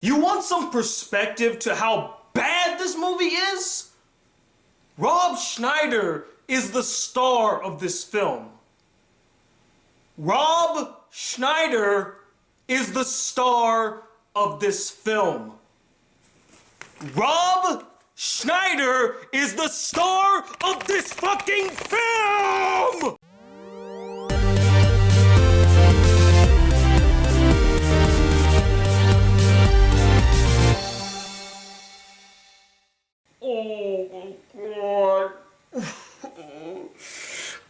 You want some perspective to how bad this movie is? Rob Schneider is the star of this film. Rob Schneider is the star of this film. Rob Schneider is the star of this fucking film! Oh my god.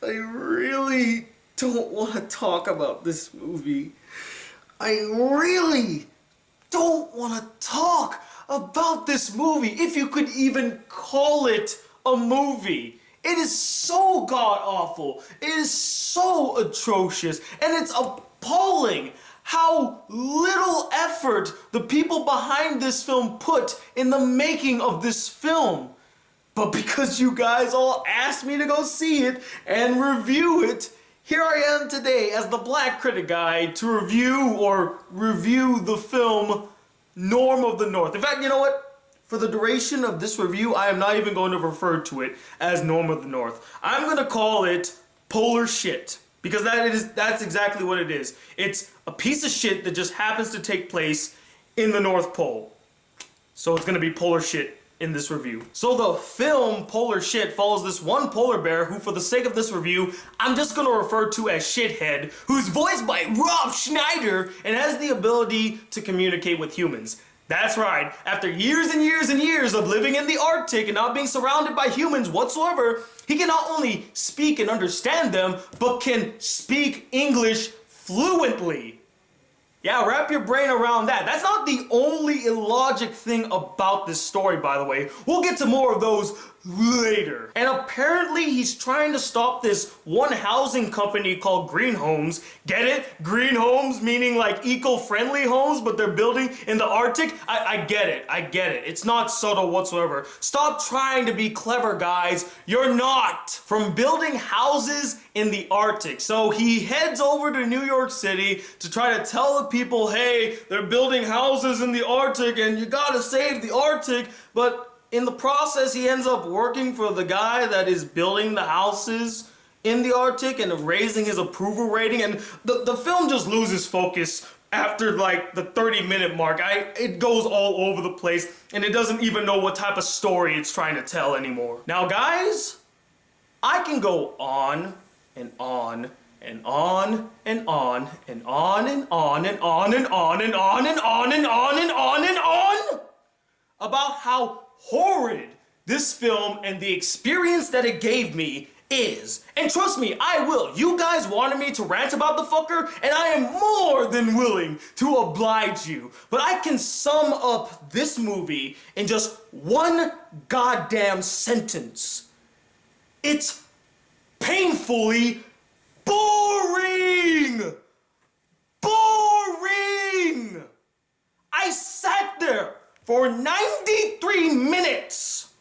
I really don't want to talk about this movie. I really don't want to talk about this movie, if you could even call it a movie. It is so god-awful. It is so atrocious. And it's appalling how little effort the people behind this film put in the making of this film. But because you guys all asked me to go see it and review it, here I am today as the Black Critic Guy to review the film Norm of the North. In fact, you know what? For the duration of this review, I am not even going to refer to it as Norm of the North. I'm going to call it Polar Shit. Because that's exactly what it is. It's a piece of shit that just happens to take place in the North Pole. So it's going to be Polar Shit in this review. So the film Polar Shit follows this one polar bear who, for the sake of this review, I'm just going to refer to as Shithead, who's voiced by Rob Schneider and has the ability to communicate with humans. That's right, after years and years and years of living in the Arctic and not being surrounded by humans whatsoever, he can not only speak and understand them, but can speak English fluently. Yeah, wrap your brain around that. That's not the only illogic thing about this story, by the way. We'll get to more of those later. And apparently he's trying to stop this one housing company called Green Homes. Get it? Green Homes meaning like eco-friendly homes, but they're building in the Arctic? I get it. I get it. It's not subtle whatsoever. Stop trying to be clever, guys. You're not. From building houses in the Arctic. So he heads over to New York City to try to tell the people, hey, they're building houses in the Arctic and you gotta save the Arctic, but in the process, he ends up working for the guy that is building the houses in the Arctic and raising his approval rating. And the film just loses focus after like the 30-minute mark. It goes all over the place and it doesn't even know what type of story it's trying to tell anymore. Now, guys, I can go on and on and on and on and on and on and on and on and on and on and on and on and on about how horrid this film and the experience that it gave me is. And trust me, I will. You guys wanted me to rant about the fucker, and I am more than willing to oblige you. But I can sum up this movie in just one goddamn sentence. It's painfully boring! Boring! I sat there for 93 minutes,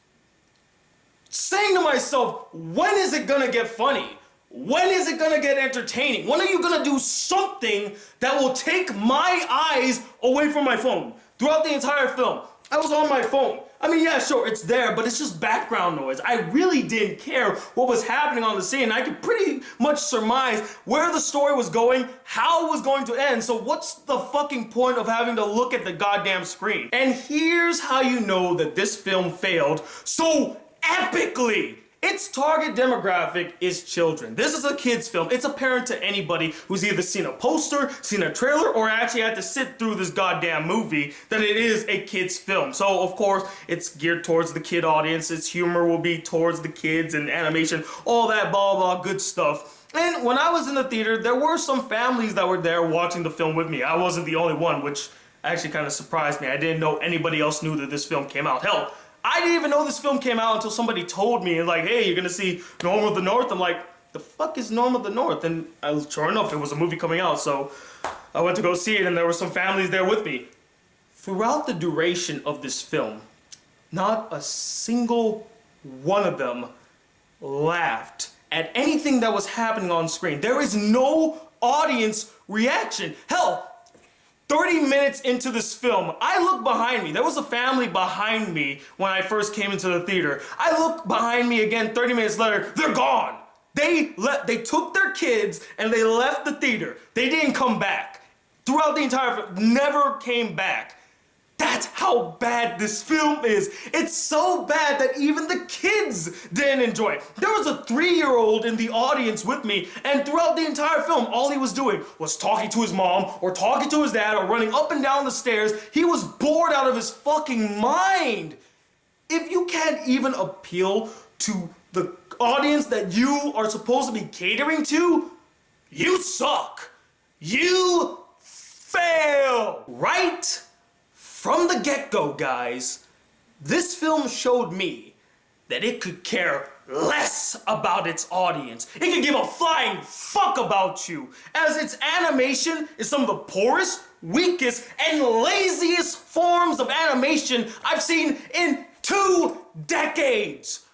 saying to myself, when is it gonna get funny? When is it gonna get entertaining? When are you gonna do something that will take my eyes away from my phone? Throughout the entire film, I was on my phone. I mean, yeah, sure, it's there, but it's just background noise. I really didn't care what was happening on the scene. I could pretty much surmise where the story was going, how it was going to end, so what's the fucking point of having to look at the goddamn screen? And here's how you know that this film failed so epically. Its target demographic is children. This is a kid's film. It's apparent to anybody who's either seen a poster, seen a trailer, or actually had to sit through this goddamn movie that it is a kid's film. So, of course, it's geared towards the kid audience. Its humor will be towards the kids and animation, all that blah, blah, good stuff. And when I was in the theater, there were some families that were there watching the film with me. I wasn't the only one, which actually kind of surprised me. I didn't know anybody else knew that this film came out. Hell, I didn't even know this film came out until somebody told me, and like, hey, you're gonna see Norm of the North. I'm like, the fuck is Norm of the North? And sure enough, there was a movie coming out, so I went to go see it, and there were some families there with me. Throughout the duration of this film, not a single one of them laughed at anything that was happening on screen. There is no audience reaction. Hell, 30 minutes into this film, I look behind me. There was a family behind me when I first came into the theater. I look behind me again 30 minutes later, they're gone. They took their kids and they left the theater. They didn't come back. Throughout the entire film, never came back. That's how bad this film is. It's so bad that even the kids didn't enjoy it. There was a 3-year-old in the audience with me, and throughout the entire film, all he was doing was talking to his mom, or talking to his dad, or running up and down the stairs. He was bored out of his fucking mind. If you can't even appeal to the audience that you are supposed to be catering to, you suck. You fail. Right? From the get-go, guys, this film showed me that it could care less about its audience. It could give a flying fuck about you, as its animation is some of the poorest, weakest, and laziest forms of animation I've seen in 2 decades.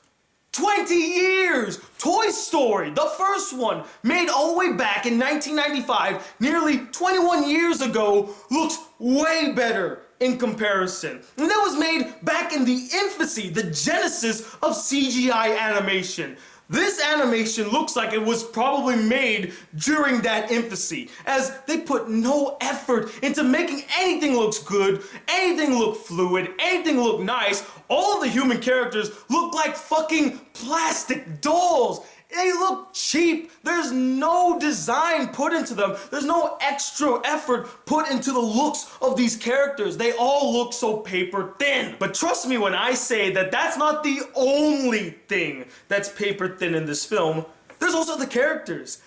20 years! Toy Story, the first one, made all the way back in 1995, nearly 21 years ago, looks way better in comparison. And that was made back in the infancy, the genesis of CGI animation. This animation looks like it was probably made during that infancy, as they put no effort into making anything look good, anything look fluid, anything look nice. All of the human characters look like fucking plastic dolls. They look cheap. There's no design put into them. There's no extra effort put into the looks of these characters. They all look so paper thin. But trust me when I say that that's not the only thing that's paper thin in this film. There's also the characters.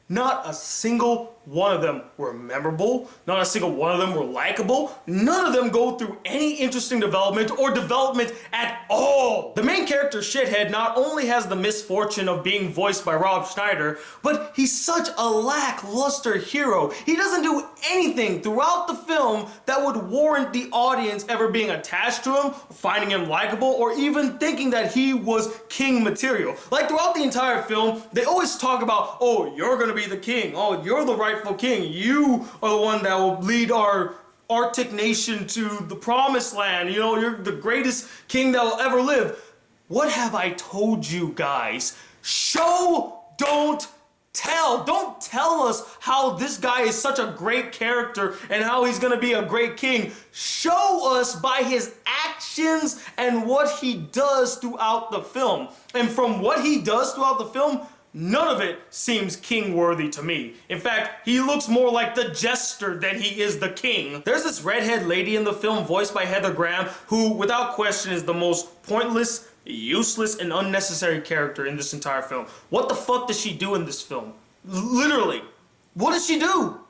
Not a single one of them were memorable. Not a single one of them were likable. None of them go through any interesting development or development at all. The main character, Shithead, not only has the misfortune of being voiced by Rob Schneider, but he's such a lackluster hero. He doesn't do anything throughout the film that would warrant the audience ever being attached to him, finding him likable, or even thinking that he was king material. Like throughout the entire film, they always talk about, oh, you're gonna be the king. Oh, you're the rightful king. You are the one that will lead our Arctic nation to the promised land. You know, you're the greatest king that will ever live. What have I told you guys? Show, don't tell. Don't tell us how this guy is such a great character and how he's gonna be a great king. Show us by his actions and what he does throughout the film. And from what he does throughout the film, none of it seems king-worthy to me. In fact, he looks more like the jester than he is the king. There's this redhead lady in the film voiced by Heather Graham who, without question, is the most pointless, useless, and unnecessary character in this entire film. What the fuck does she do in this film? Literally. What does she do?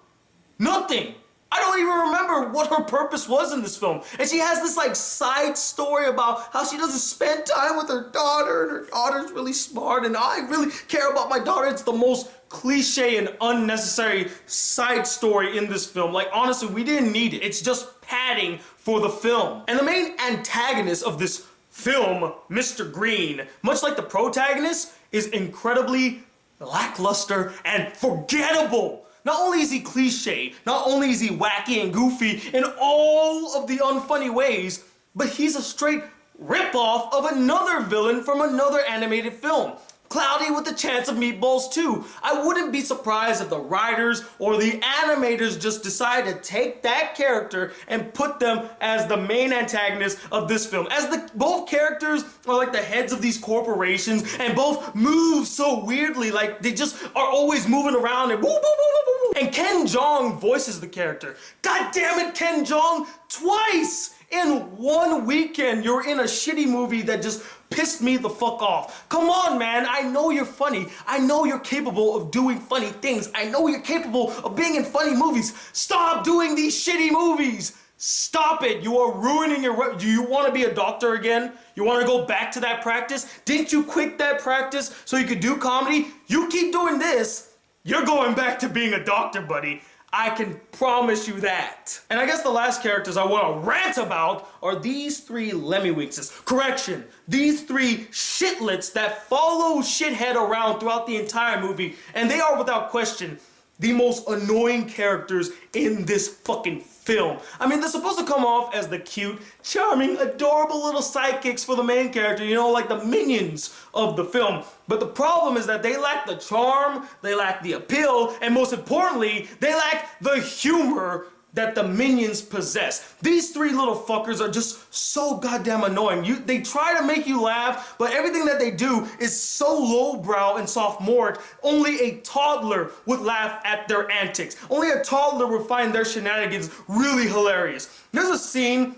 Nothing. I don't even remember what her purpose was in this film. And she has this like side story about how she doesn't spend time with her daughter and her daughter's really smart and I really care about my daughter. It's the most cliche and unnecessary side story in this film. Like honestly, we didn't need it. It's just padding for the film. And the main antagonist of this film, Mr. Green, much like the protagonist, is incredibly lackluster and forgettable. Not only is he cliche, not only is he wacky and goofy in all of the unfunny ways, but he's a straight ripoff of another villain from another animated film. Cloudy with the Chance of Meatballs 2. I wouldn't be surprised if the writers or the animators just decide to take that character and put them as the main antagonist of this film. As both characters are like the heads of these corporations and both move so weirdly, like they just are always moving around and woo, woo, woo, woo, woo. And Ken Jeong voices the character. God damn it, Ken Jeong, twice! In one weekend, you're in a shitty movie that just pissed me the fuck off. Come on, man. I know you're funny. I know you're capable of doing funny things. I know you're capable of being in funny movies. Stop doing these shitty movies. Stop it. You are ruining your... Do you want to be a doctor again? You want to go back to that practice? Didn't you quit that practice so you could do comedy? You keep doing this, you're going back to being a doctor, buddy. I can promise you that. And I guess the last characters I want to rant about are these 3 Lemmy-Winkses. Correction, these 3 shitlets that follow Shithead around throughout the entire movie, and they are without question the most annoying characters in this fucking film. I mean, they're supposed to come off as the cute, charming, adorable little sidekicks for the main character, you know, like the minions of the film. But the problem is that they lack the charm, they lack the appeal, and most importantly, they lack the humor that the minions possess. These three little fuckers are just so goddamn annoying. They try to make you laugh, but everything that they do is so lowbrow and sophomoric, only a toddler would laugh at their antics. Only a toddler would find their shenanigans really hilarious. There's a scene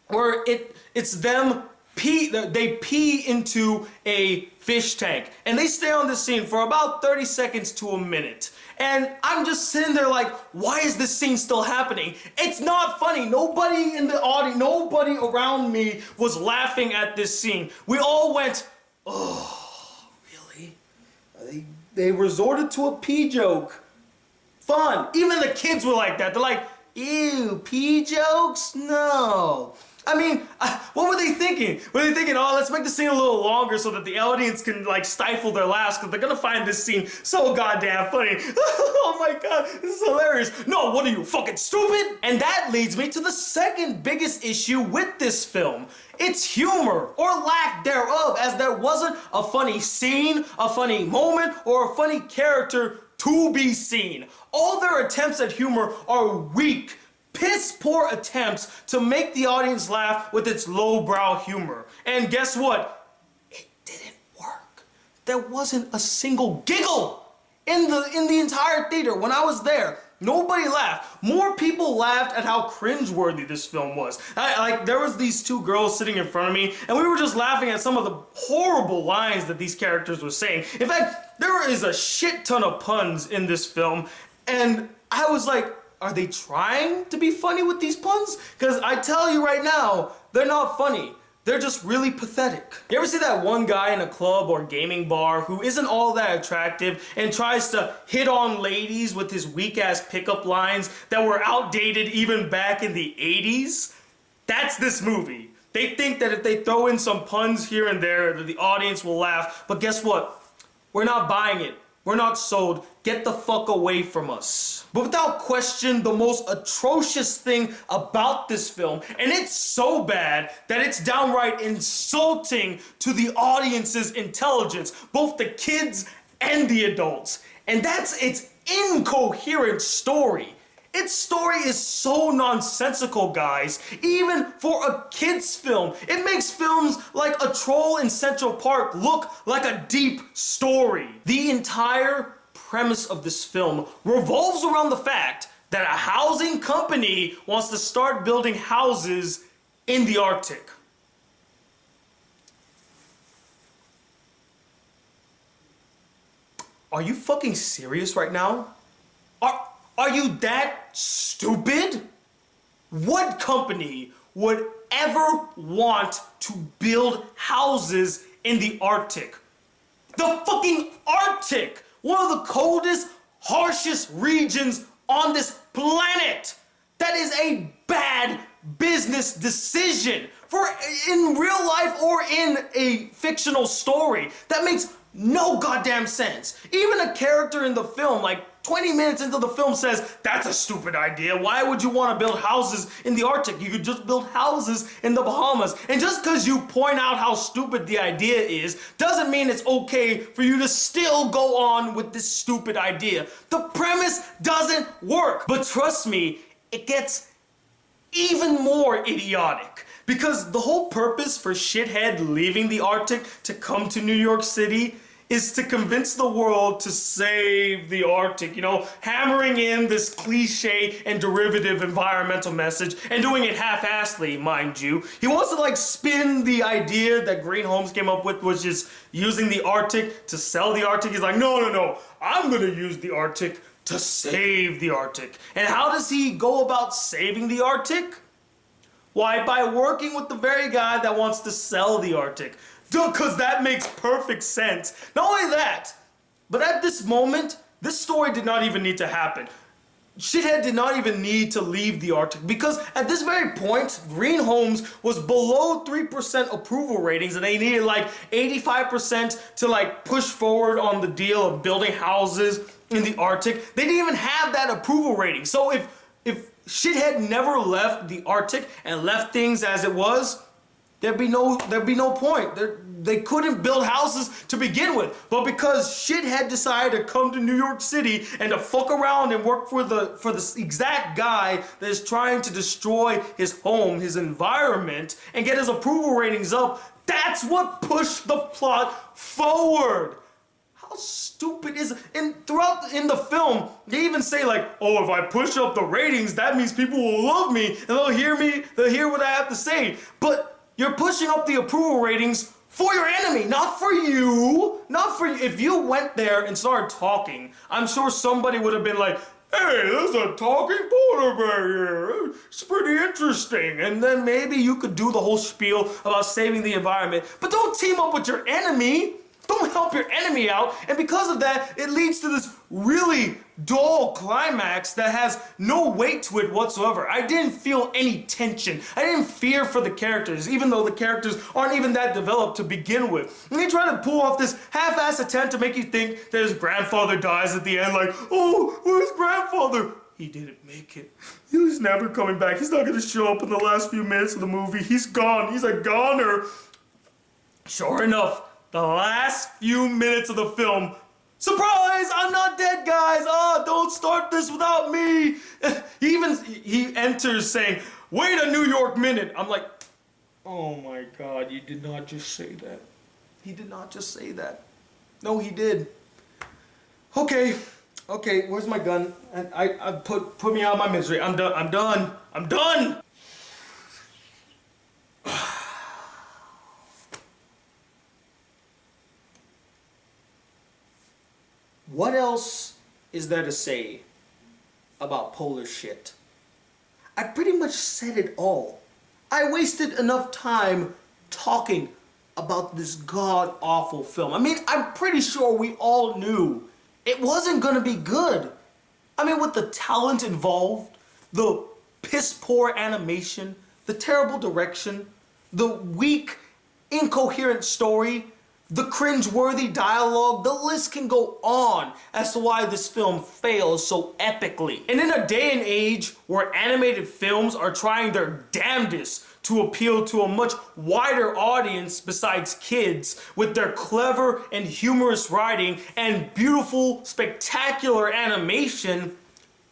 where it's them they pee into a fish tank, and they stay on this scene for about 30 seconds to a minute. And I'm just sitting there like, why is this scene still happening? It's not funny. Nobody in the audience, nobody around me was laughing at this scene. We all went, oh, really? They resorted to a pee joke. Fun. Even the kids were like that. They're like, ew, pee jokes? No. I mean, what were they thinking? Were they thinking, oh, let's make the scene a little longer so that the audience can like stifle their laughs because they're gonna find this scene so goddamn funny. Oh my god, this is hilarious. No, what are you, fucking stupid? And that leads me to the second biggest issue with this film. It's humor, or lack thereof, as there wasn't a funny scene, a funny moment, or a funny character to be seen. All their attempts at humor are weak, piss poor attempts to make the audience laugh with its lowbrow humor. And guess what? It didn't work. There wasn't a single giggle in the entire theater when I was there. Nobody laughed. More people laughed at how cringeworthy this film was. There was these two girls sitting in front of me, and we were just laughing at some of the horrible lines that these characters were saying. In fact, there is a shit ton of puns in this film, and I was like, are they trying to be funny with these puns? Because I tell you right now, they're not funny. They're just really pathetic. You ever see that one guy in a club or gaming bar who isn't all that attractive and tries to hit on ladies with his weak-ass pickup lines that were outdated even back in the 80s? That's this movie. They think that if they throw in some puns here and there, that the audience will laugh. But guess what? We're not buying it. We're not sold. Get the fuck away from us. But without question, the most atrocious thing about this film, and it's so bad that it's downright insulting to the audience's intelligence, both the kids and the adults, and that's its incoherent story. Its story is so nonsensical, guys, even for a kid's film. It makes films like A Troll in Central Park look like a deep story. The entire premise of this film revolves around the fact that a housing company wants to start building houses in the Arctic. Are you fucking serious right now? Are you that stupid? What company would ever want to build houses in the Arctic? The fucking Arctic! One of the coldest, harshest regions on this planet! That is a bad business decision for in real life or in a fictional story. That makes no goddamn sense. Even a character in the film, like 20 minutes into the film, says, that's a stupid idea. Why would you want to build houses in the Arctic? You could just build houses in the Bahamas. And just because you point out how stupid the idea is, doesn't mean it's okay for you to still go on with this stupid idea. The premise doesn't work. But trust me, it gets even more idiotic. Because the whole purpose for Shithead leaving the Arctic to come to New York City is to convince the world to save the Arctic, you know, hammering in this cliche and derivative environmental message and doing it half-assedly, mind you. He wants to like spin the idea that Green Holmes came up with, which is using the Arctic to sell the Arctic. He's like, no, I'm gonna use the Arctic to save the Arctic. And how does he go about saving the Arctic? Why, by working with the very guy that wants to sell the Arctic. Because that makes perfect sense. Not only that, but at this moment, this story did not even need to happen. Shithead did not even need to leave the Arctic because at this very point, Green Homes was below 3% approval ratings and they needed like 85% to like push forward on the deal of building houses in the Arctic. They didn't even have that approval rating. So if shit had never left the Arctic and left things as it was, there'd be no point. They couldn't build houses to begin with. But because shit had decided to come to New York City and to fuck around and work for the exact guy that is trying to destroy his home, his environment, and get his approval ratings up, that's what pushed the plot forward. How stupid is it? And throughout in the film, they even say like, oh, if I push up the ratings, that means people will love me and they'll hear what I have to say. But you're pushing up the approval ratings for your enemy, not for you. Not for you. If you went there and started talking, I'm sure somebody would have been like, hey, there's a talking polar bear here. It's pretty interesting. And then maybe you could do the whole spiel about saving the environment. But don't team up with your enemy. Don't help your enemy out. And because of that, it leads to this really dull climax that has no weight to it whatsoever. I didn't feel any tension. I didn't fear for the characters, even though the characters aren't even that developed to begin with. And they try to pull off this half-ass attempt to make you think that his grandfather dies at the end, like, oh, where's grandfather? He didn't make it. He's never coming back. He's not gonna show up in the last few minutes of the movie. He's gone. He's a goner. Sure enough, the last few minutes of the film, surprise, I'm not dead, guys. Oh, don't start this without me. He enters saying, wait a New York minute. I'm like, oh my God, you did not just say that. He did not just say that. No, he did. Okay, where's my gun? I put me out of my misery. I'm done. What else is there to say about polar shit? I pretty much said it all. I wasted enough time talking about this god-awful film. I mean, I'm pretty sure we all knew it wasn't gonna be good. I mean, with the talent involved, the piss-poor animation, the terrible direction, the weak, incoherent story, the cringe-worthy dialogue, the list can go on as to why this film fails so epically. And in a day and age where animated films are trying their damnedest to appeal to a much wider audience besides kids with their clever and humorous writing and beautiful, spectacular animation,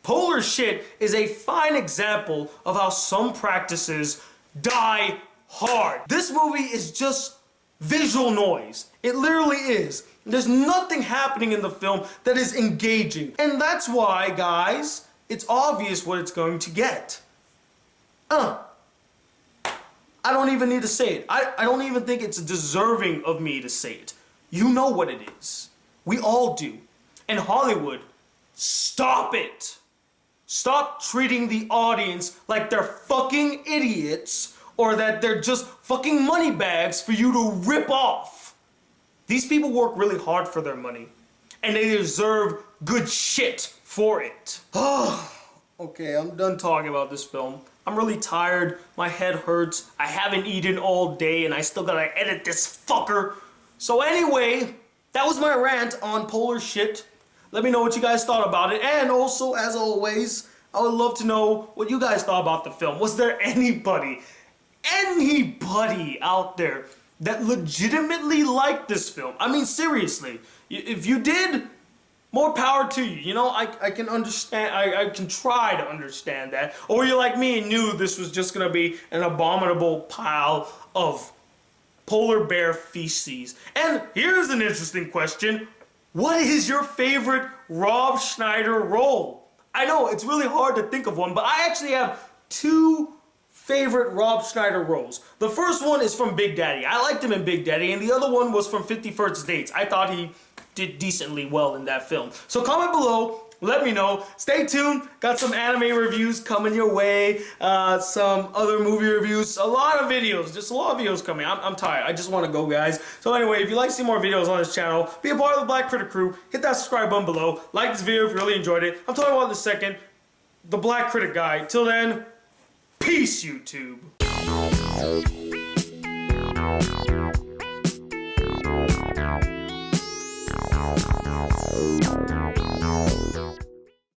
Polar Shit is a fine example of how some practices die hard. This movie is just visual noise. It literally is. There's nothing happening in the film that is engaging. And that's why, guys, it's obvious what it's going to get. I don't even need to say it. I don't even think it's deserving of me to say it. You know what it is. We all do. And Hollywood, stop it. Stop treating the audience like they're fucking idiots or that they're just fucking money bags for you to rip off. These people work really hard for their money, and they deserve good shit for it. Okay, I'm done talking about this film. I'm really tired, my head hurts, I haven't eaten all day, and I still gotta edit this fucker. So anyway, that was my rant on Polar Shit. Let me know what you guys thought about it, and also, as always, I would love to know what you guys thought about the film. Was there anybody out there that legitimately liked this film? I mean, seriously, if you did, more power to you. You know, I can understand, I can try to understand that. Or you're like me and knew this was just gonna be an abominable pile of polar bear feces. And here's an interesting question. What is your favorite Rob Schneider role? I know, it's really hard to think of one, but I actually have two favorite Rob Schneider roles. The first one is from Big Daddy. I liked him in Big Daddy, and the other one was from 50 First Dates. I thought he did decently well in that film. So comment below, let me know. Stay tuned, got some anime reviews coming your way, some other movie reviews, a lot of videos, just a lot of videos coming. I'm tired, I just want to go, guys. So anyway, if you'd like to see more videos on this channel, be a part of the Black Critic crew, hit that subscribe button below, like this video if you really enjoyed it. I'm talking about in a second, the Black Critic Guy. Till then, peace, YouTube.